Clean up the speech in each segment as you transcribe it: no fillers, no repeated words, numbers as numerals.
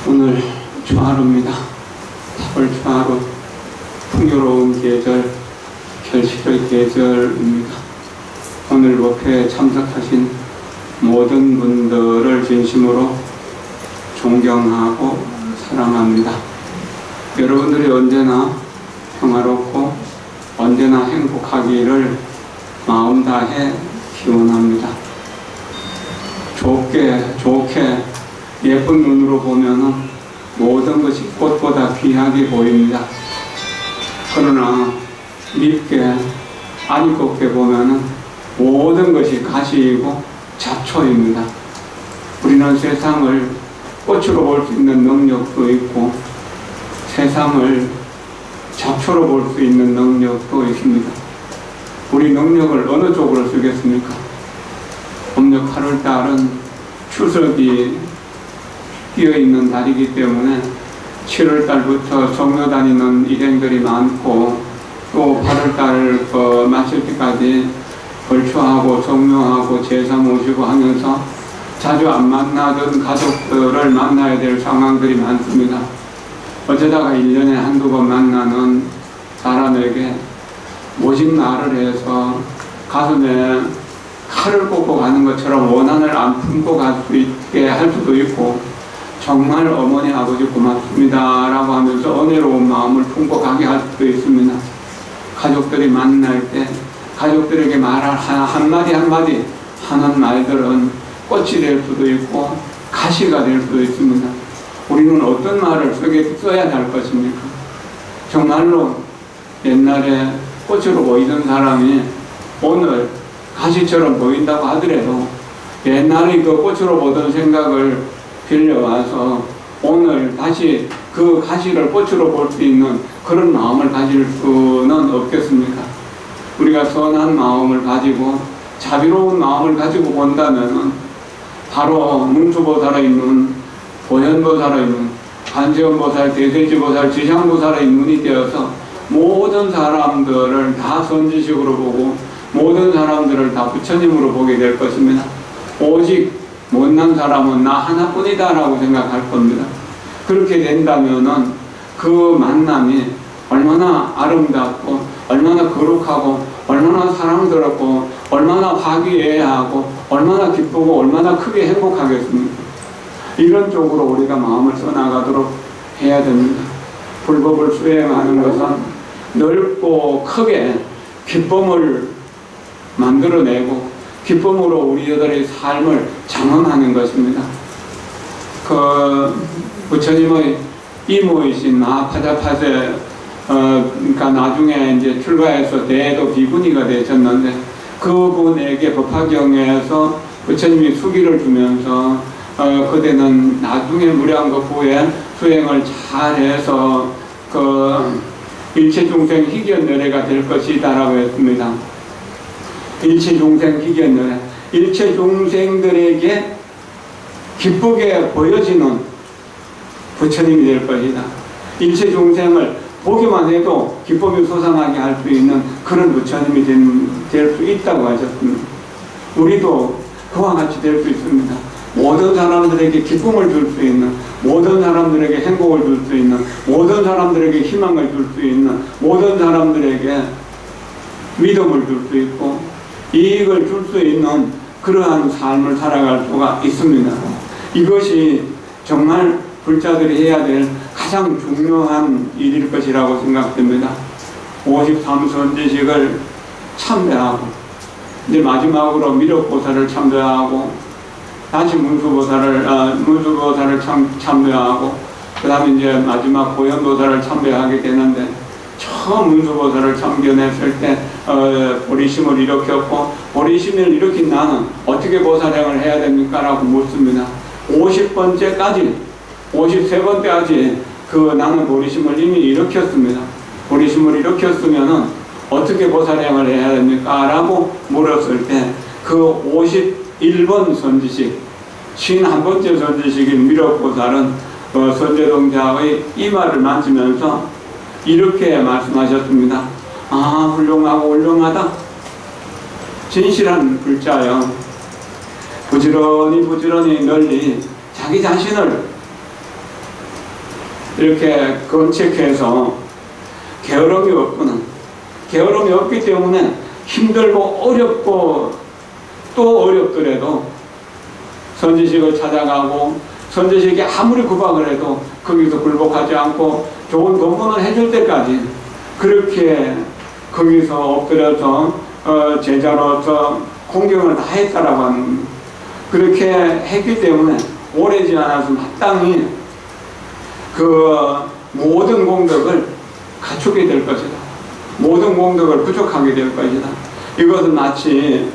오늘 주하루입니다. 8월 주하루, 풍요로운 계절, 결실의 계절입니다. 오늘 목회에 참석하신 모든 분들을 진심으로 존경하고 사랑합니다. 여러분들이 언제나 평화롭고 언제나 행복하기를 마음 다해 기원합니다. 좋게 예쁜 눈으로 보면은 모든 것이 꽃보다 귀하게 보입니다. 그러나 밉게 아니껍게 보면은 모든 것이 가시이고 잡초입니다. 우리는 세상을 꽃으로 볼 수 있는 능력도 있고 세상을 잡초로 볼 수 있는 능력도 있습니다. 우리 능력을 어느 쪽으로 쓰겠습니까? 음력 8월달은 추석이 끼어있는 달이기 때문에 7월달부터 성묘 다니는 일행들이 많고 또 8월달 마칠 때까지 벌초하고 성묘하고 제사 모시고 하면서 자주 안 만나던 가족들을 만나야 될 상황들이 많습니다. 어쩌다가 1년에 한두 번 만나는 사람에게 모집날을 해서 가슴에 칼을 꽂고 가는 것처럼 원한을 안 품고 갈 수 있게 할 수도 있고, 정말 어머니 아버지 고맙습니다 라고 하면서 은혜로운 마음을 품고 가게 할 수도 있습니다. 가족들이 만날 때 가족들에게 말할 한마디 한마디 하는 말들은 꽃이 될 수도 있고 가시가 될 수도 있습니다. 우리는 어떤 말을 써야 할 것입니까? 정말로 옛날에 꽃으로 보이던 사람이 오늘 가시처럼 보인다고 하더라도 옛날에 그 꽃으로 보던 생각을 빌려와서 오늘 다시 그 가시를 꽃으로 볼 수 있는 그런 마음을 가질 수는 없겠습니까? 우리가 선한 마음을 가지고 자비로운 마음을 가지고 본다면 바로 문수보살의 눈, 보현보살의 눈, 관세음보살, 대세지보살, 지장보살의 눈이 되어서 모든 사람들을 다 선지식으로 보고 모든 사람들을 다 부처님으로 보게 될 것입니다. 오직 못난 사람은 나 하나뿐이다 라고 생각할 겁니다. 그렇게 된다면은 그 만남이 얼마나 아름답고 얼마나 거룩하고 얼마나 사랑스럽고 얼마나 화기애애하고 얼마나 기쁘고 얼마나 크게 행복하겠습니까? 이런 쪽으로 우리가 마음을 써나가도록 해야 됩니다. 불법을 수행하는 것은 넓고 크게 기쁨을 만들어내고 기쁨으로 우리들의 삶을 장엄하는 것입니다. 부처님의 이모이신 마하파자파세 그러니까 나중에 이제 출가해서 대도 비구니가 되셨는데 그분에게 법화경에서 부처님이 수기를 주면서 그대는 나중에 무량겁 후에 수행을 잘해서 일체중생 희견노래가 될 것이다 라고 했습니다. 일체중생 희견노래, 일체중생들에게 기쁘게 보여지는 부처님이 될 것이다. 일체중생을 보기만 해도 기쁨이 솟아나게 할 수 있는 그런 부처님이 될 수 있다고 하셨습니다. 우리도 그와 같이 될 수 있습니다. 모든 사람들에게 기쁨을 줄 수 있는, 모든 사람들에게 행복을 줄 수 있는, 모든 사람들에게 희망을 줄 수 있는, 모든 사람들에게 믿음을 줄 수 있고 이익을 줄 수 있는 그러한 삶을 살아갈 수가 있습니다. 이것이 정말 불자들이 해야 될 가장 중요한 일일 것이라고 생각됩니다. 53선지식을 참배하고 이제 마지막으로 미륵보살을 참배하고 다시 문수보살을 참배하고 그 다음에 이제 마지막 보현보살을 참배하게 되는데 처음 문수보살을 참견했을 때 보리심을 일으켰고 보리심을 일으킨 나는 어떻게 보살행을 해야 됩니까? 라고 묻습니다. 50번째까지 53번째까지 나는 보리심을 이미 일으켰습니다. 보리심을 일으켰으면은 어떻게 보살행을 해야 됩니까? 라고 물었을 때 그 51번 선지식 51번째 선지식인 미륵보살은 선제동자의 이마를 만지면서 이렇게 말씀하셨습니다. 아, 훌륭하다. 진실한 불자여 부지런히 널리 자기 자신을 이렇게 건책해서 게으름이 없구나. 게으름이 없기 때문에 힘들고 어렵고 또 어렵더라도 선지식을 찾아가고 선지식이 아무리 구박을 해도 거기서 굴복하지 않고 좋은 공부를 해줄 때까지 그렇게 거기서 엎드려서 제자로서 공경을 다 했다라고 하는, 그렇게 했기 때문에 오래지 않아서 마땅히 그 모든 공덕을 갖추게 될 것이다. 모든 공덕을 부족하게 될 것이다. 이것은 마치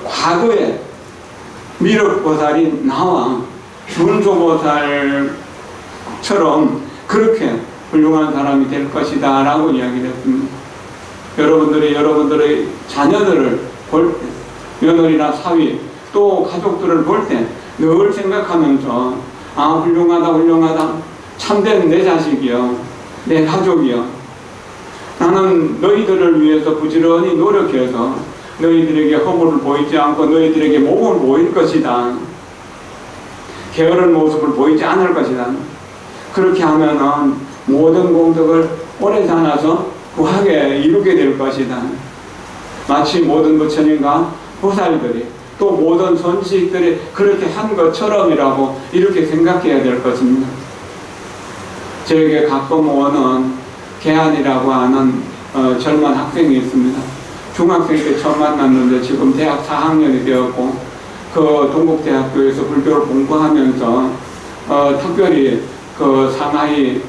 과거에 미륵보살이 나와 문조보살처럼 그렇게 훌륭한 사람이 될 것이다 라고 이야기를 했습니다. 여러분들의 자녀들을 볼 때, 며느리나 사위 또 가족들을 볼 때 늘 생각하면서 아, 훌륭하다, 참된 내 자식이여, 내 가족이여, 나는 너희들을 위해서 부지런히 노력해서 너희들에게 허물을 보이지 않고 너희들에게 목을 보일 것이다, 게으른 모습을 보이지 않을 것이다. 그렇게 하면은 모든 공덕을 오래 살아서 후하게 이루게 될 것이다. 마치 모든 부처님과 보살들이 또 모든 선지식들이 그렇게 한 것처럼이라고 이렇게 생각해야 될 것입니다. 저에게 가끔 오는 개한이라고 하는 젊은 학생이 있습니다. 중학생 때 처음 만났는데 지금 대학 4학년이 되었고 그 동국대학교에서 불교를 공부하면서 특별히 그 상하이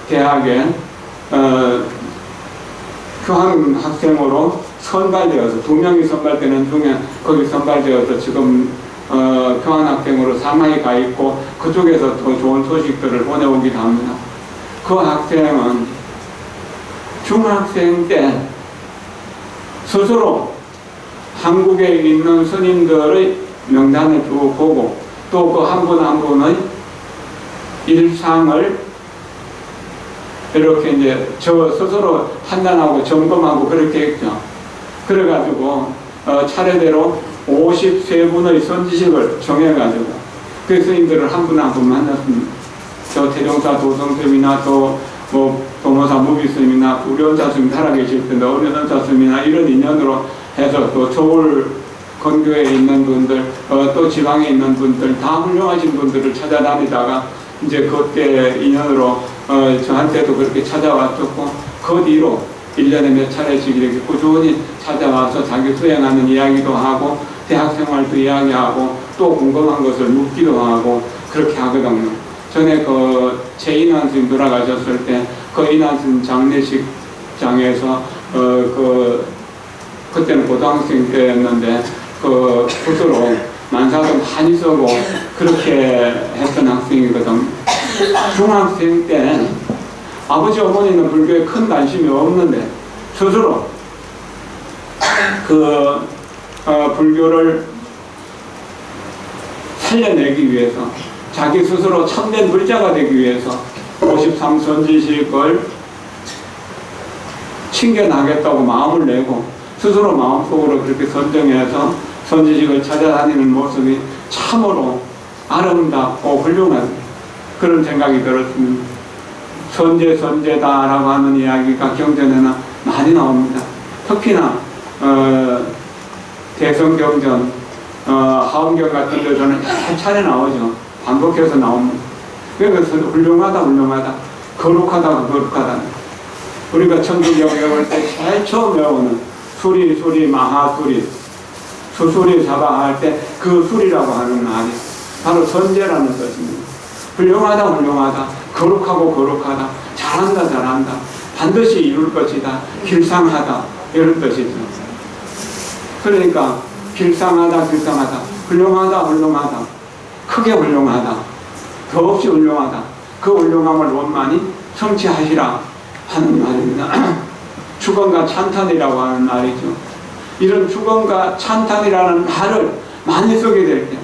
대학에 교환 학생으로 선발되어서 2명이 선발되는 중에 거기 선발되어서 지금 교환 학생으로 상하이 가 있고 그쪽에서 더 좋은 소식들을 보내오기도 합니다. 그 학생은 중학생 때 스스로 한국에 있는 스님들의 명단을 쭉 보고 또 그 한 분 한 분의 일상을 이렇게 이제 저 스스로 판단하고 점검하고 그렇게 했죠. 그래가지고 차례대로 53분의 선지식을 정해가지고 그 스님들을 한 분 한 분 만났습니다. 저 태종사 도성스님이나 또 뭐 도모사 무비스님이나 우련자 스님 살아계실 텐데 우련자 스님이나 이런 인연으로 해서 또 서울 건교에 있는 분들 또 지방에 있는 분들 다 훌륭하신 분들을 찾아다니다가 이제 그때 인연으로 저한테도 그렇게 찾아왔었고 그 뒤로 1년에 몇 차례씩 이렇게 꾸준히 찾아와서 자기 수행하는 이야기도 하고 대학생활도 이야기하고 또 궁금한 것을 묻기도 하고 그렇게 하거든요. 전에 그 최인환 스님 돌아가셨을 때 그 인환 스님 장례식장에서 그때는 고등학생 때였는데 그 붓으로 만사도 많이 쓰고 그렇게 했던 학생이거든. 중학생 때 아버지 어머니는 불교에 큰 관심이 없는데 스스로 그 불교를 살려내기 위해서 자기 스스로 참된 불자가 되기 위해서 53선지식을 챙겨나겠다고 마음을 내고 스스로 마음속으로 그렇게 선정해서 선지식을 찾아다니는 모습이 참으로 아름답고 훌륭한 그런 생각이 들었습니다. 선제다라고 하는 이야기가 경전에는 많이 나옵니다. 특히나 대성경전, 하엄경 같은 데서는 몇 차례 나오죠. 반복해서 나옵니다. 그래서 훌륭하다, 거룩하다. 우리가 천주교 배울 때 제일 처음 배우는 수리, 마하수리, 수수리 사바할 때 그 수리라고 하는 말이 바로 선제라는 뜻입니다. 훌륭하다, 거룩하다, 잘한다, 반드시 이룰 것이다, 길상하다, 이런 뜻이죠. 그러니까 길상하다, 훌륭하다, 크게 훌륭하다, 더없이 훌륭하다, 그 훌륭함을 원만히 성취하시라 하는 말입니다. 축원과 찬탄이라고 하는 말이죠. 이런 축원과 찬탄이라는 말을 많이 쓰게 될 때,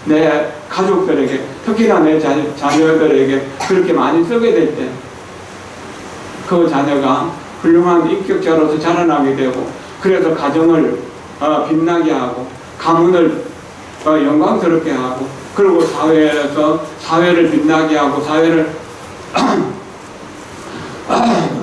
내 가족들에게, 특히나 내 자녀들에게 그렇게 많이 쓰게 될 때, 그 자녀가 훌륭한 인격자로서 자라나게 되고, 그래서 가정을 빛나게 하고, 가문을 영광스럽게 하고, 그리고 사회에서 사회를 빛나게 하고 사회를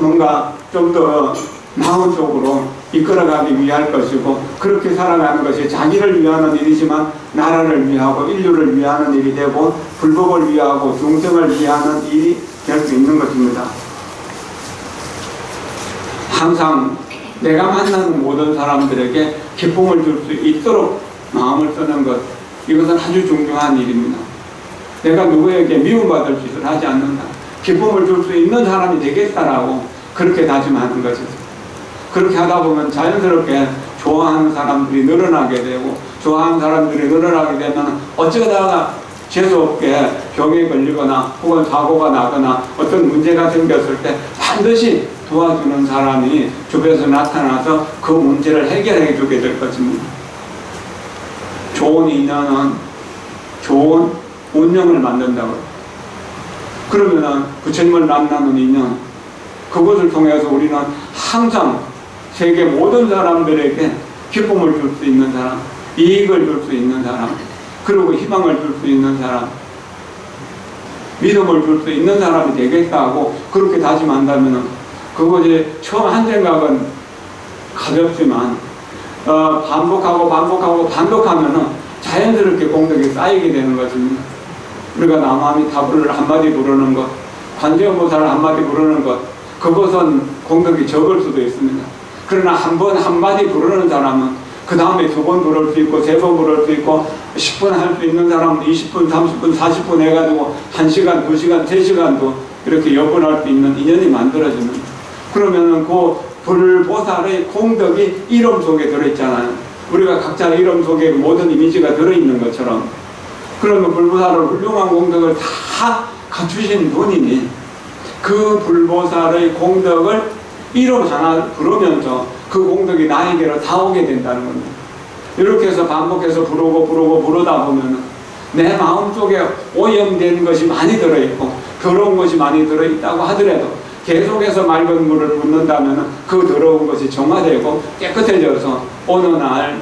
뭔가 좀 더 나은 쪽으로 이끌어가기 위할 것이고, 그렇게 살아가는 것이 자기를 위하는 일이지만 나라를 위하고 인류를 위하는 일이 되고 불법을 위하고 중생을 위하는 일이 될 수 있는 것입니다. 항상 내가 만나는 모든 사람들에게 기쁨을 줄 수 있도록 마음을 쓰는 것, 이것은 아주 중요한 일입니다. 내가 누구에게 미움받을 짓을 하지 않는다, 기쁨을 줄 수 있는 사람이 되겠다라고 그렇게 다짐하는 것이죠. 그렇게 하다 보면 자연스럽게 좋아하는 사람들이 늘어나게 되고, 좋아하는 사람들이 늘어나게 되면 어쩌다가 재수없게 병에 걸리거나 혹은 사고가 나거나 어떤 문제가 생겼을 때 반드시 도와주는 사람이 주변에서 나타나서 그 문제를 해결해 주게 될 것입니다. 좋은 인연은 좋은 운명을 만든다고. 그러면은 부처님을 만나는 인연, 그것을 통해서 우리는 항상 세계 모든 사람들에게 기쁨을 줄 수 있는 사람, 이익을 줄 수 있는 사람, 그리고 희망을 줄 수 있는 사람, 믿음을 줄 수 있는 사람이 되겠다고 그렇게 다짐한다면, 그것이 처음 한 생각은 가볍지만 반복하면은 자연스럽게 공덕이 쌓이게 되는 것입니다. 우리가 나무아미타불을 한마디 부르는 것, 관세음보살을 한마디 부르는 것, 그것은 공덕이 적을 수도 있습니다. 그러나 한 번 한마디 부르는 사람은 그 다음에 2번 부를 수 있고 3번 부를 수 있고 10분 할 수 있는 사람은 20분, 30분, 40분 해가지고 1시간, 2시간, 3시간도 이렇게 여분할 수 있는 인연이 만들어집니다. 그러면은 그 불보살의 공덕이 이름 속에 들어있잖아요. 우리가 각자 이름 속에 모든 이미지가 들어있는 것처럼, 그러면 불보살은 훌륭한 공덕을 다 갖추신 분이니 그 불보살의 공덕을 이름 하나 부르면서 그 공덕이 나에게로 다 오게 된다는 겁니다. 이렇게 해서 반복해서 부르다 보면 내 마음속에 오염된 것이 많이 들어있고 더러운 것이 많이 들어있다고 하더라도 계속해서 맑은 물을 붓는다면 그 더러운 것이 정화되고 깨끗해져서 어느 날,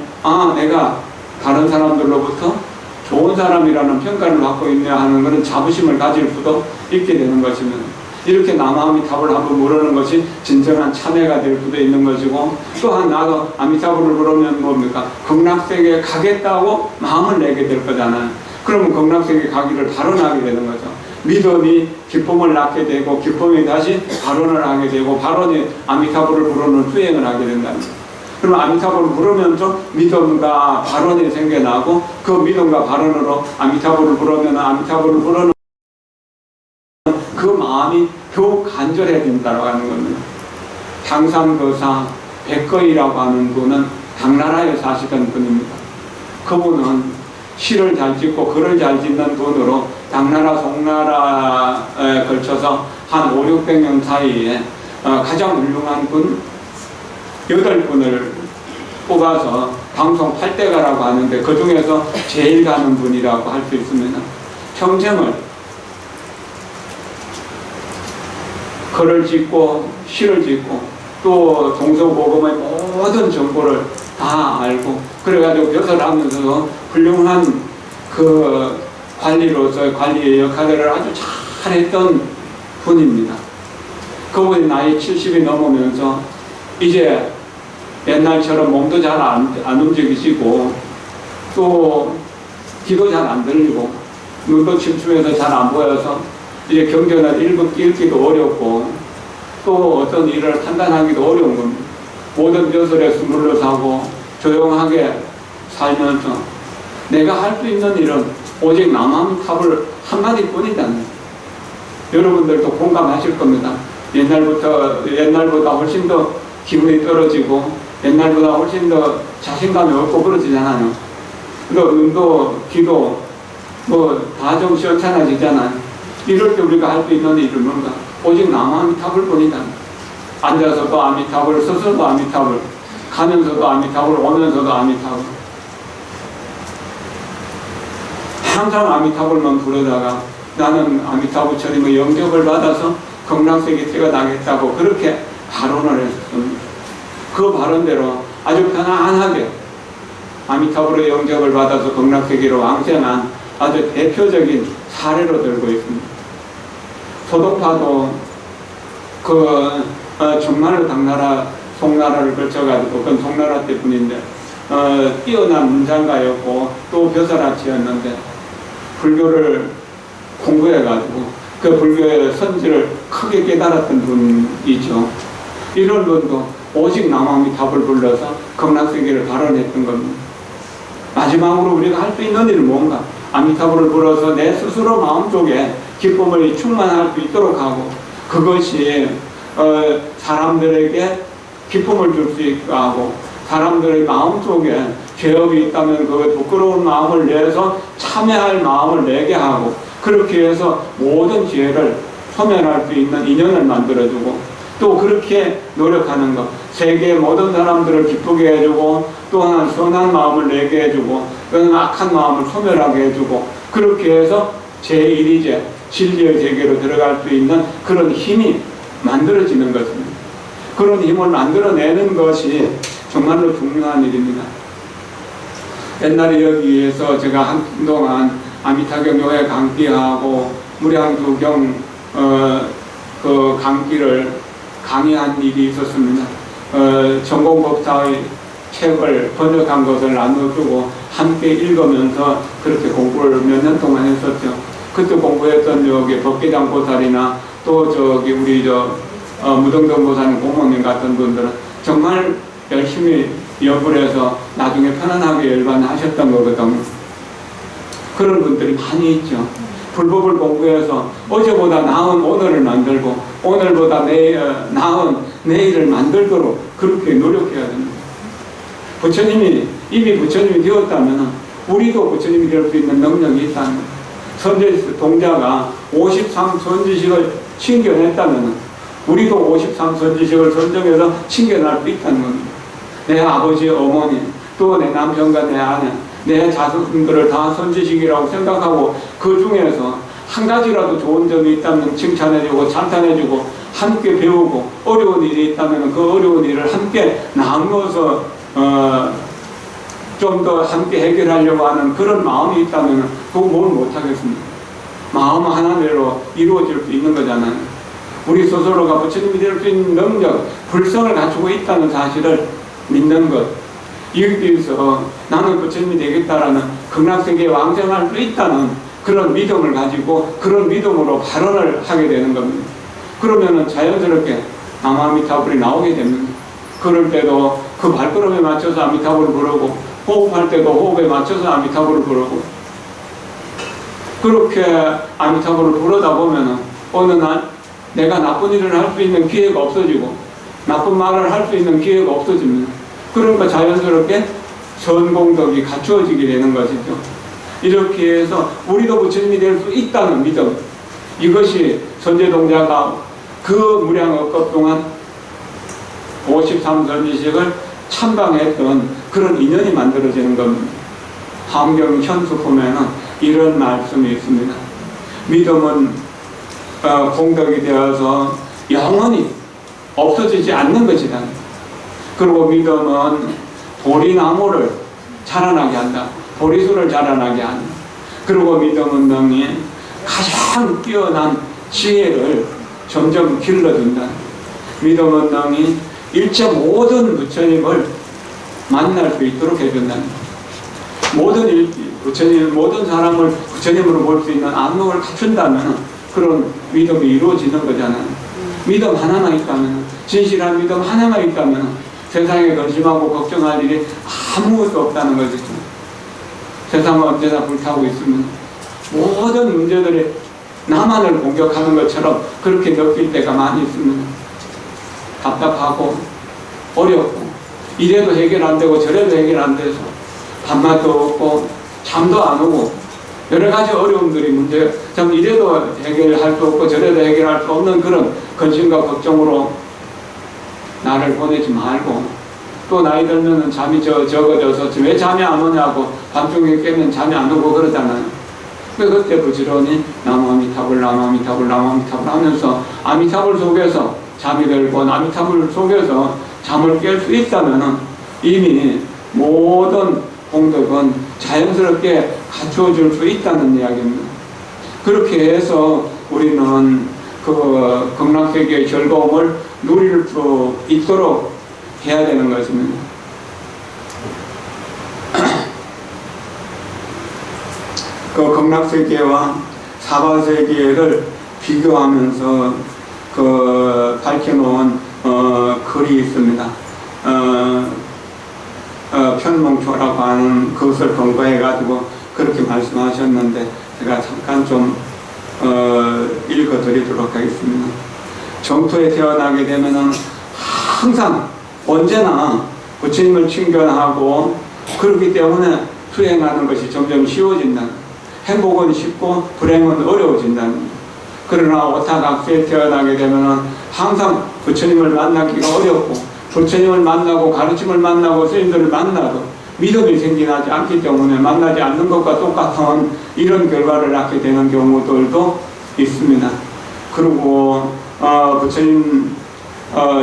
내가 다른 사람들로부터 좋은 사람이라는 평가를 받고 있냐 하는 그런 자부심을 가질 수도 있게 되는 것입니다. 이렇게 나무아미타불을 한번 부르는 것이 진정한 참회가 될 수도 있는 것이고, 또한 나도 아미타불을 부르면 뭡니까? 극락세계에 가겠다고 마음을 내게 될 거잖아요. 그러면 극락세계에 가기를 발언하게 되는 거죠. 믿음이 기쁨을 낳게 되고 기쁨이 다시 발언을 하게 되고 발언이 아미타불을 부르는 수행을 하게 된다는 거예요. 그러면 아미타불을 부르면서 믿음과 발언이 생겨나고 그 믿음과 발언으로 아미타불을 부르면 아미타불을 부르는 그 마음이 더욱 간절해진다고 하는 겁니다. 당산거사 백거이라고 하는 분은 당나라에 사시던 분입니다. 그분은 시를 잘 짓고 글을 잘 짓는 분으로 당나라 송나라에 걸쳐서 한 500~600년 사이에 가장 훌륭한 분 8분을 뽑아서 방송 8대가라고 하는데 그 중에서 제일 가는 분이라고 할 수 있습니다. 평생을 글을 짓고 시를 짓고 또 동서고금의 모든 정보를 다 알고 그래가지고 벼슬을 하면서 훌륭한 그 관리로서의 관리의 역할을 아주 잘했던 분입니다. 그분이 나이 70이 넘으면서 이제 옛날처럼 몸도 잘 안 움직이시고 또 귀도 잘 안 들리고 눈도 침침해서 잘 안 보여서 이제 경전을 읽기도 어렵고 또 어떤 일을 판단하기도 어려운 겁니다. 모든 벼슬에 스물러 사고 조용하게 살면서 내가 할 수 있는 일은 오직 나무아미타불 한마디뿐이다. 여러분들도 공감하실 겁니다. 옛날보다 훨씬 더 기분이 떨어지고 옛날보다 훨씬 더 자신감이 없고 그러지잖아요. 또 눈도 귀도 뭐 다 좀 시원찮아지잖아요. 이럴 때 우리가 할 수 있는 일은 뭔가? 오직 나무아미타불 뿐이다. 앉아서도 아미타불, 서서도 아미타불, 가면서도 아미타불, 오면서도 아미타불. 항상 아미타불만 부르다가 나는 아미타불처럼 영접을 받아서 극락세계 태어나겠다고 그렇게 발언을 했습니다. 그 발언대로 아주 편안하게 아미타불의 영접을 받아서 극락세계로 왕생한 아주 대표적인 사례로 들고 있습니다. 소동파도 정말로 당나라, 송나라를 거쳐가지고, 그건 송나라 때뿐인데, 뛰어난 문장가였고, 또 벼슬아치였는데, 불교를 공부해가지고, 그 불교의 선지를 크게 깨달았던 분이죠. 이런 분도 오직 남아미탑을 불러서 극락세계를 발언했던 겁니다. 마지막으로 우리가 할 수 있는 일은 뭔가? 아미타불을 불어서 내 스스로 마음속에 기쁨을 충만할 수 있도록 하고, 그것이 사람들에게 기쁨을 줄 수 있게 하고, 사람들의 마음속에 죄업이 있다면 그 부끄러운 마음을 내서 참회할 마음을 내게 하고, 그렇게 해서 모든 죄를 소멸할 수 있는 인연을 만들어주고, 또 그렇게 노력하는 것, 세계의 모든 사람들을 기쁘게 해주고, 또한 선한 마음을 내게 해주고, 또는 악한 마음을 소멸하게 해주고, 그렇게 해서 제1이제 진리의 세계로 들어갈 수 있는 그런 힘이 만들어지는 것입니다. 그런 힘을 만들어내는 것이 정말로 중요한 일입니다. 옛날에 여기에서 제가 한동안 아미타경 교회 강기하고 무량두경 그 강기를 강의한 일이 있었습니다. 전공법사의 책을 번역한 것을 나눠주고 함께 읽으면서 그렇게 공부를 몇 년 동안 했었죠. 그때 공부했던 여기 법계장 보살이나 또 저기 우리 무등동 보살님 고모님 같은 분들은 정말 열심히 연구를 해서 나중에 편안하게 열반하셨던 거거든요. 그런 분들이 많이 있죠. 불법을 공부해서 어제보다 나은 오늘을 만들고 오늘보다 나은 내일을 만들도록 그렇게 노력해야 됩니다. 부처님이 이미 부처님이 되었다면 우리도 부처님이 될 수 있는 능력이 있다는 거예요. 선제 동자가 53선지식을 챙겨냈다면 우리도 53선지식을 선정해서 챙겨낼 수 있다는 겁니다. 내 아버지, 어머니, 또 내 남편과 내 아내, 내 자손들을 다 선지식이라고 생각하고 그 중에서 한 가지라도 좋은 점이 있다면 칭찬해주고 찬탄해주고 함께 배우고 어려운 일이 있다면 그 어려운 일을 함께 나누어서 좀 더 함께 해결하려고 하는 그런 마음이 있다면 그거 뭘 못하겠습니까? 마음 하나대로 이루어질 수 있는 거잖아요. 우리 스스로가 부처님이 될 수 있는 능력, 불성을 갖추고 있다는 사실을 믿는 것, 여기에서 나는 부처님이 되겠다라는 극락세계에 왕생할 수 있다는 그런 믿음을 가지고 그런 믿음으로 발언을 하게 되는 겁니다. 그러면은 자연스럽게 남아미타불이 나오게 됩니다. 그럴 때도 그 발걸음에 맞춰서 아미타불을 부르고 호흡할 때도 호흡에 맞춰서 아미타불을 부르고 그렇게 아미타불을 부르다 보면은 어느 날 내가 나쁜 일을 할 수 있는 기회가 없어지고 나쁜 말을 할 수 있는 기회가 없어집니다. 그러니까 자연스럽게 선공덕이 갖추어지게 되는 것이죠. 이렇게 해서 우리도 부처님이 될 수 있다는 믿음, 이것이 선제동자가 그 무량억겁 동안 53선지식을 참방했던 그런 인연이 만들어지는 겁니다. 함경 현수품에는 이런 말씀이 있습니다. 믿음은 공덕이 되어서 영원히 없어지지 않는 것이다. 그리고 믿음은 보리나무를 자라나게 한다. 보리수를 자라나게 한다. 그리고 믿음은 능히 가장 뛰어난 지혜를 점점 길러준다. 믿음은 능히 일체 모든 부처님을 만날 수 있도록 해준다. 모든 사람을 부처님으로 볼 수 있는 안목을 갖춘다면 그런 믿음이 이루어지는 거잖아요. 믿음 하나만 있다면, 진실한 믿음 하나만 있다면 세상에 근심하고 걱정할 일이 아무것도 없다는 것이죠. 세상은 언제나 불타고 있으면 모든 문제들이 나만을 공격하는 것처럼 그렇게 느낄 때가 많이 있습니다. 답답하고 어렵고 이래도 해결 안 되고 저래도 해결 안 돼서 밥맛도 없고 잠도 안 오고 여러 가지 어려움들이 문제, 참 이래도 해결할 수 없고 저래도 해결할 수 없는 그런 근심과 걱정으로 나를 보내지 말고, 또 나이 들면은 잠이 적어져서 왜 잠이 안 오냐고 밤중에 깨면 잠이 안 오고 그러잖아요. 그때 부지런히 남아미타불 남아미타불 남아미타불 하면서 아미타불 속에서 잠이 들고 아미타불 속에서 잠을 깰 수 있다면 이미 모든 공덕은 자연스럽게 갖추어 줄 수 있다는 이야기입니다. 그렇게 해서 우리는 그 극락세계의 즐거움을 누릴 수 있도록 해야 되는 것입니다. 그 극락세계와 사바세계를 비교하면서 그 밝혀놓은 글이 있습니다. 편몽초라고 하는 그것을 근거해가지고 그렇게 말씀하셨는데 제가 잠깐 좀 읽어드리도록 하겠습니다. 정토에 태어나게 되면은 항상 언제나 부처님을 친견하고 그렇기 때문에 수행하는 것이 점점 쉬워진다. 행복은 쉽고 불행은 어려워진다. 그러나 오타각세에 태어나게 되면은 항상 부처님을 만나기가 어렵고 부처님을 만나고 가르침을 만나고 스님들을 만나도 믿음이 생기지 않기 때문에 만나지 않는 것과 똑같은 이런 결과를 낳게 되는 경우들도 있습니다. 그리고 부처님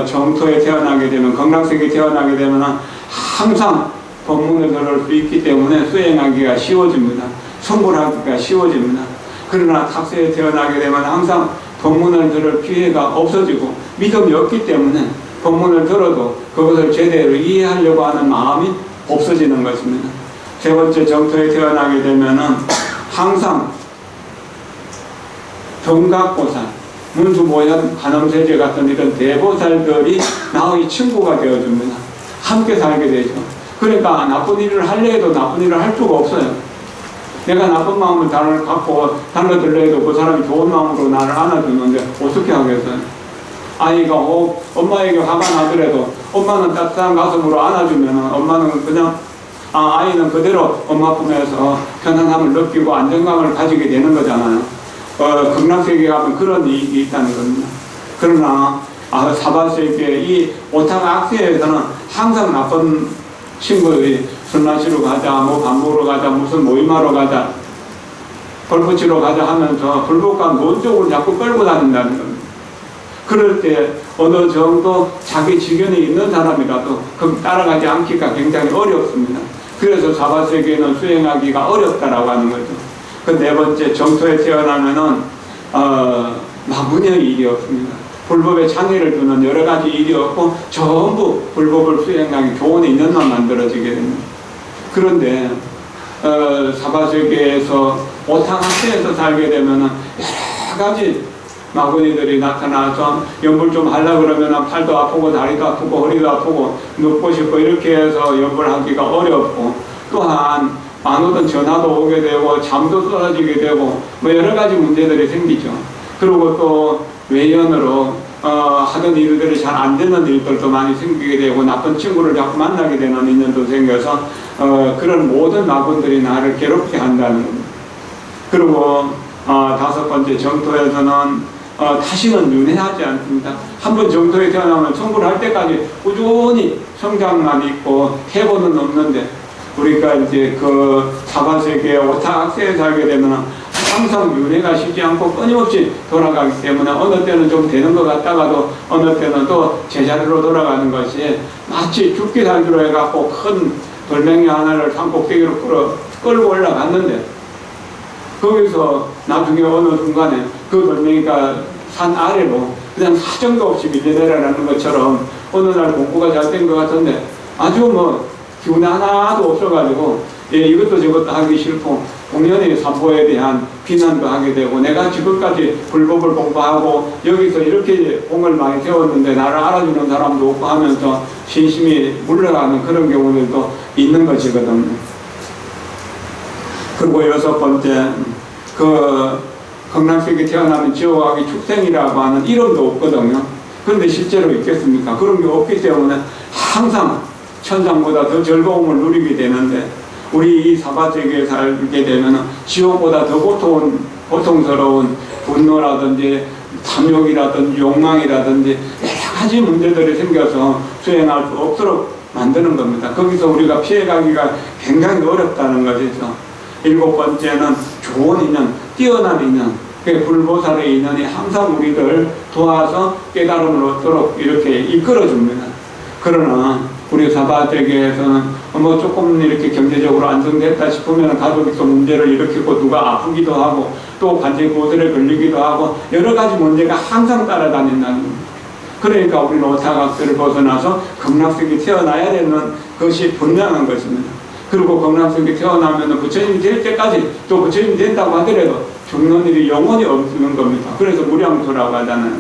정토에 태어나게 되면 극락세계에 태어나게 되면 항상 법문을 들을 수 있기 때문에 수행하기가 쉬워집니다. 성불하기가 쉬워집니다. 그러나 탁세에 태어나게 되면 항상 법문을 들을 기회가 없어지고 믿음이 없기 때문에 법문을 들어도 그것을 제대로 이해하려고 하는 마음이 없어지는 것입니다. 세 번째 정토에 태어나게 되면은 항상 정각보살, 문수모현, 관음세제 같은 이런 대보살들이 나의 친구가 되어줍니다. 함께 살게 되죠. 그러니까 나쁜 일을 하려 해도 나쁜 일을 할 수가 없어요. 내가 나쁜 마음을 갖고 달라들려 해도 그 사람이 좋은 마음으로 나를 안아주는데 어떻게 하겠어요? 아이가 엄마에게 화가 나더라도 엄마는 따뜻한 가슴으로 안아주면 엄마는 그냥 아이는 그대로 엄마 품에서 편안함을 느끼고 안정감을 가지게 되는 거잖아요. 극락세계에 가면 그런 이익이 있다는 겁니다. 그러나 사바세계 이 오타각세에서는 항상 나쁜 친구들이 술 마시러 가자, 뭐 밥 먹으러 가자, 무슨 모임하러 가자, 골프 치러 가자 하면서 불법과 논 쪽으로 자꾸 끌고 다닌다는 겁니다. 그럴 때 어느 정도 자기 지견에 있는 사람이라도 따라가지 않기가 굉장히 어렵습니다. 그래서 사바세계는 수행하기가 어렵다라고 하는 거죠. 그 네 번째 정토에 태어나면은 마무녀의 일이 없습니다. 불법에 창의를 두는 여러 가지 일이 없고 전부 불법을 수행하기 좋은 인연만 만들어지게 됩니다. 그런데 사바세계에서 오타각세에서 살게 되면은 여러 가지 마구니들이 나타나서 연불 좀 하려고 그러면 팔도 아프고 다리도 아프고 허리도 아프고 눕고 싶고 이렇게 해서 연불하기가 어렵고 또한 안 오던 전화도 오게 되고 잠도 쏟아지게 되고 뭐 여러 가지 문제들이 생기죠. 그리고 또 외연으로 하던 일들이 잘 안 되는 일들도 많이 생기게 되고 나쁜 친구를 자꾸 만나게 되는 인연도 생겨서 그런 모든 마군들이 나를 괴롭게 한다는 겁니다. 그리고 다섯 번째 정토에서는 다시는 윤회하지 않습니다. 한번 정토에 태어나면 청구를 할 때까지 꾸준히 성장만 있고 해보는 없는데 우리가 이제 그 사바세계 오타각세에 살게 되면 항상 윤회가 쉬지 않고 끊임없이 돌아가기 때문에 어느 때는 좀 되는 것 같다가도 어느 때는 또 제자리로 돌아가는 것이 마치 죽기 살기로 해갖고 큰 돌멩이 하나를 산꼭대기로 끌고 올라갔는데 거기서 나중에 어느 순간에 그 돌멩이가 산 아래로 그냥 사정도 없이 밀려내려가는 것처럼 어느 날 공부가 잘 된 것 같은데 아주 뭐 기운 하나도 없어가지고 이것도 저것도 하기 싫고 공연의 삼보에 대한 비난도 하게 되고 내가 지금까지 불법을 공부하고 여기서 이렇게 공을 많이 세웠는데 나를 알아주는 사람도 없고 하면서 신심이 물러가는 그런 경우들도 있는 것이거든요. 그리고 여섯 번째 그 극락세계에 태어나면 지옥하기 축생이라고 하는 이름도 없거든요. 그런데 실제로 있겠습니까? 그런 게 없기 때문에 항상 천상보다 더 즐거움을 누리게 되는데 우리 이 사바세계에 살게 되면 지옥보다 더 고통스러운 분노라든지 탐욕이라든지 욕망이라든지 여러 가지 문제들이 생겨서 수행할 수 없도록 만드는 겁니다. 거기서 우리가 피해가기가 굉장히 어렵다는 것이죠. 일곱 번째는 좋은 인연, 뛰어난 인연, 불보살의 인연이 항상 우리를 도와서 깨달음을 얻도록 이렇게 이끌어줍니다. 그러나 우리 사바세계에서는 뭐 조금 이렇게 경제적으로 안정됐다 싶으면 가족이 또 문제를 일으키고 누가 아프기도 하고 또 관제 고설에 걸리기도 하고 여러 가지 문제가 항상 따라다닌다는 겁니다. 그러니까 우리는 오타각세를 벗어나서 극락세계 태어나야 되는 것이 분명한 것입니다. 그리고 극락세계 태어나면 부처님이 될 때까지 또 부처님이 된다고 하더라도 죽는 일이 영원히 없는 겁니다. 그래서 무량토라고 하잖아요.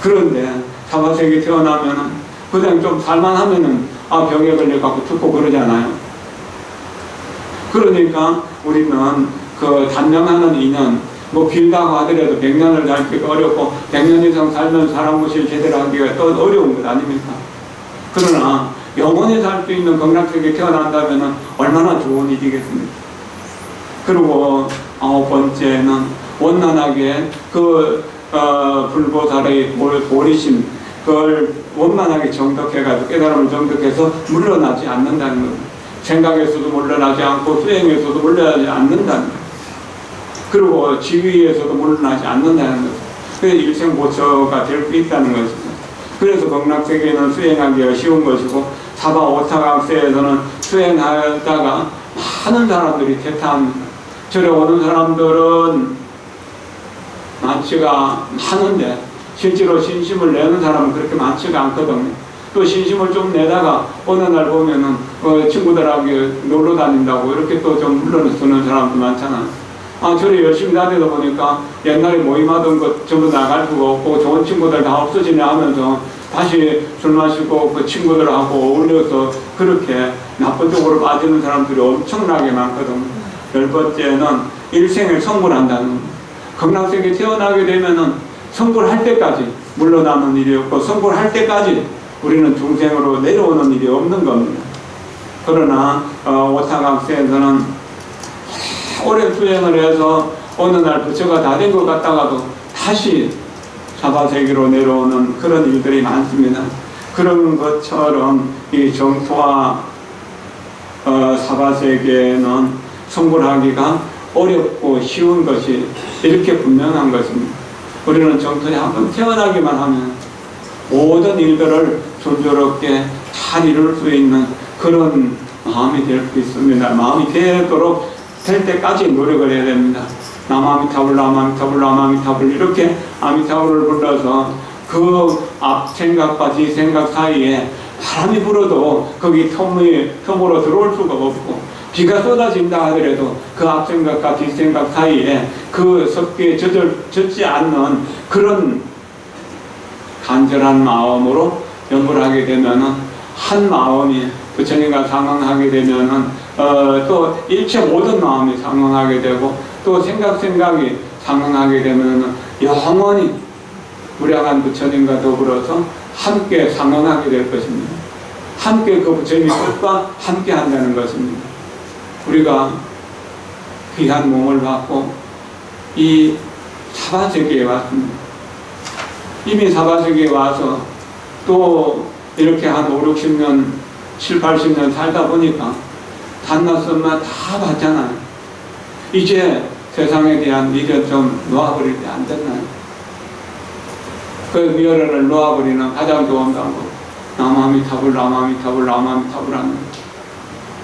그런데 사바세계 태어나면은 그냥 좀 살만하면은 병에 걸려갖고 죽고 그러잖아요. 그러니까 우리는 그 단명하는 인연 뭐 길다고 하더라도 100년을 살기가 어렵고 100년 이상 살면 사람 모실 제대로 하기가 또 어려운 것 아닙니까? 그러나 영원히 살 수 있는 극락세계에 태어난다면 얼마나 좋은 일이겠습니까? 그리고 9번째는 원만하게 불보살의 보리심 그걸 원만하게 정덕해가지고 깨달음을 정덕해서 물러나지 않는다는 겁니다. 생각에서도 물러나지 않고 수행에서도 물러나지 않는다는 겁니다. 그리고 지위에서도 물러나지 않는다는 것입니다. 그래서 일생보처가 될 수 있다는 것입니다. 그래서 극락세계는 수행하기가 쉬운 것이고 사바 오타각세에서는 수행하다가 많은 사람들이 퇴타합니다. 절에 오는 사람들은 많지가 않은데 실제로 신심을 내는 사람은 그렇게 많지가 않거든요. 또 신심을 좀 내다가 어느 날 보면은 친구들하고 놀러 다닌다고 이렇게 또 좀 물러서는 사람도 많잖아요. 저를 열심히 다니다 보니까 옛날에 모임하던 것 전부 나갈 수가 없고 좋은 친구들 다 없어지네 하면서 다시 술 마시고 그 친구들하고 어울려서 그렇게 나쁜 쪽으로 빠지는 사람들이 엄청나게 많거든요. 10번째는 일생을 성불한다는 겁니다. 극락세계에 태어나게 되면은 성불할 때까지 물러나는 일이 없고 성불할 때까지 우리는 중생으로 내려오는 일이 없는 겁니다. 그러나 오타각세에서는 오랜 수행을 해서 어느 날 부처가 다 된 것 같다가도 다시 사바세계로 내려오는 그런 일들이 많습니다. 그런 것처럼 이 정토와 사바세계는 성불하기가 어렵고 쉬운 것이 이렇게 분명한 것입니다. 우리는 정토에 한번 태어나기만 하면 모든 일들을 순조롭게 잘 이룰 수 있는 그런 마음이 될 수 있습니다. 마음이 되도록 될 때까지 노력을 해야 됩니다. 남아미타불 남아미타불 남아미타불 이렇게 아미타불을 불러서 그 앞 생각과 뒤 생각 사이에 바람이 불어도 거기 틈으로 들어올 수가 없고 비가 쏟아진다 하더라도 그 앞 생각과 뒤 생각 사이에 그 습기에 젖지 않는 그런 간절한 마음으로 연구를 하게 되면은 한 마음이 부처님과 상응하게 되면은 또 일체 모든 마음이 상응하게 되고 또 생각이 상응하게 되면은 영원히 무량한 부처님과 더불어서 함께 상응하게 될 것입니다. 함께 그 부처님의 뜻과 함께 한다는 것입니다. 우리가 귀한 몸을 받고 이 사바세계에 왔습니다. 이미 사바세계에 와서 또 이렇게 한 5, 60년, 7, 80년 살다 보니까 단맛선만 다 봤잖아요. 이제 세상에 대한 미련 좀 놓아버릴 때 안 됐나요? 그 미련을 놓아버리는 가장 좋은 방법. 남아미타불 남아미타불 남아미타불 하는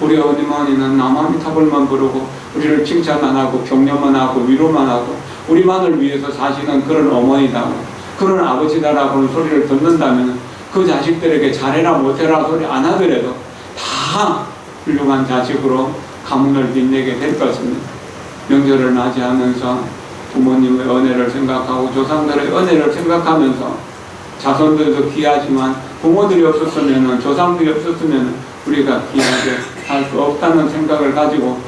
우리 어머니는 남아미타불만 부르고 우리를 칭찬만 하고 격려만 하고 위로만 하고 우리만을 위해서 사시는 그런 어머니다 그런 아버지다라고 소리를 듣는다면 그 자식들에게 잘해라 못해라 소리 안 하더라도 다 훌륭한 자식으로 가문을 빛내게 될 것입니다. 명절을 맞이하면서 부모님의 은혜를 생각하고 조상들의 은혜를 생각하면서 자손들도 귀하지만 부모들이 없었으면 조상들이 없었으면 우리가 귀하게 할 수 없다는 생각을 가지고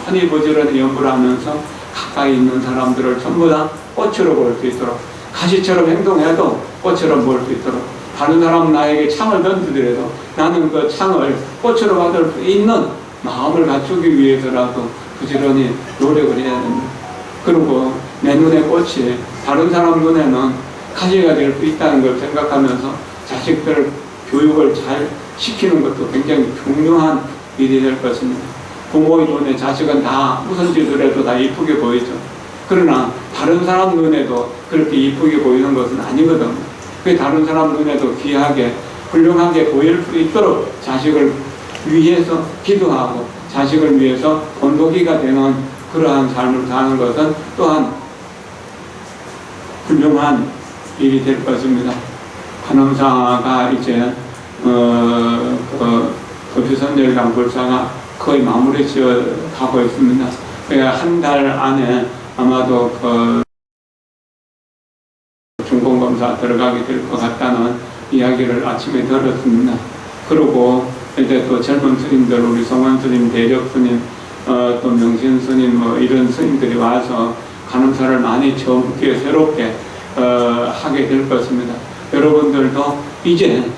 부지런히 부지런히 연구를 하면서 가까이 있는 사람들을 전부 다 꽃으로 볼 수 있도록 가시처럼 행동해도 꽃처럼 볼 수 있도록 다른 사람은 나에게 창을 던지더라도 나는 그 창을 꽃으로 받을 수 있는 마음을 갖추기 위해서라도 부지런히 노력을 해야 됩니다. 그리고 내 눈의 꽃이 다른 사람 눈에는 가시가 될 수 있다는 걸 생각하면서 자식들 교육을 잘 시키는 것도 굉장히 중요한 일이 될 것입니다. 부모의 눈에 자식은 다 무슨 짓을 해도 다 이쁘게 보이죠. 그러나 다른 사람 눈에도 그렇게 이쁘게 보이는 것은 아니거든요. 그 다른 사람 눈에도 귀하게 훌륭하게 보일 수 있도록 자식을 위해서 기도하고 자식을 위해서 본보기가 되는 그러한 삶을 사는 것은 또한 훌륭한 일이 될 것입니다. 간호사가 이제 급유선열강 불사가 거의 마무리 지어 가고 있습니다. 한 달 안에 아마도 중공검사 들어가게 될 것 같다는 이야기를 아침에 들었습니다. 그리고 이제 또 젊은 스님들, 우리 성원 스님, 대력 스님, 또 명신 스님, 뭐 이런 스님들이 와서 간호사를 많이 젊게 새롭게 하게 될 것입니다. 여러분들도 이제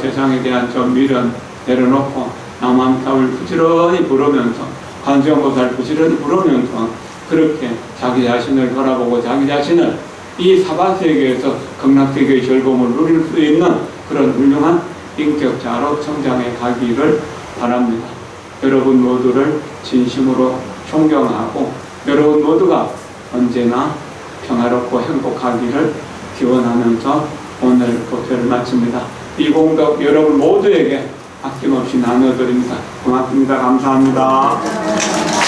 세상에 대한 좀 미련 내려놓고 남한타을 부지런히 부르면서 관세음보살 부지런히 부르면서 그렇게 자기 자신을 돌아보고 자기 자신을 이 사바세계에서 극락세계의 즐거움을 누릴 수 있는 그런 훌륭한 인격자로 성장해 가기를 바랍니다. 여러분 모두를 진심으로 존경하고 여러분 모두가 언제나 평화롭고 행복하기를 기원하면서 오늘 법회를 마칩니다. 이 공덕 여러분 모두에게 아낌없이 나눠드립니다. 고맙습니다. 감사합니다.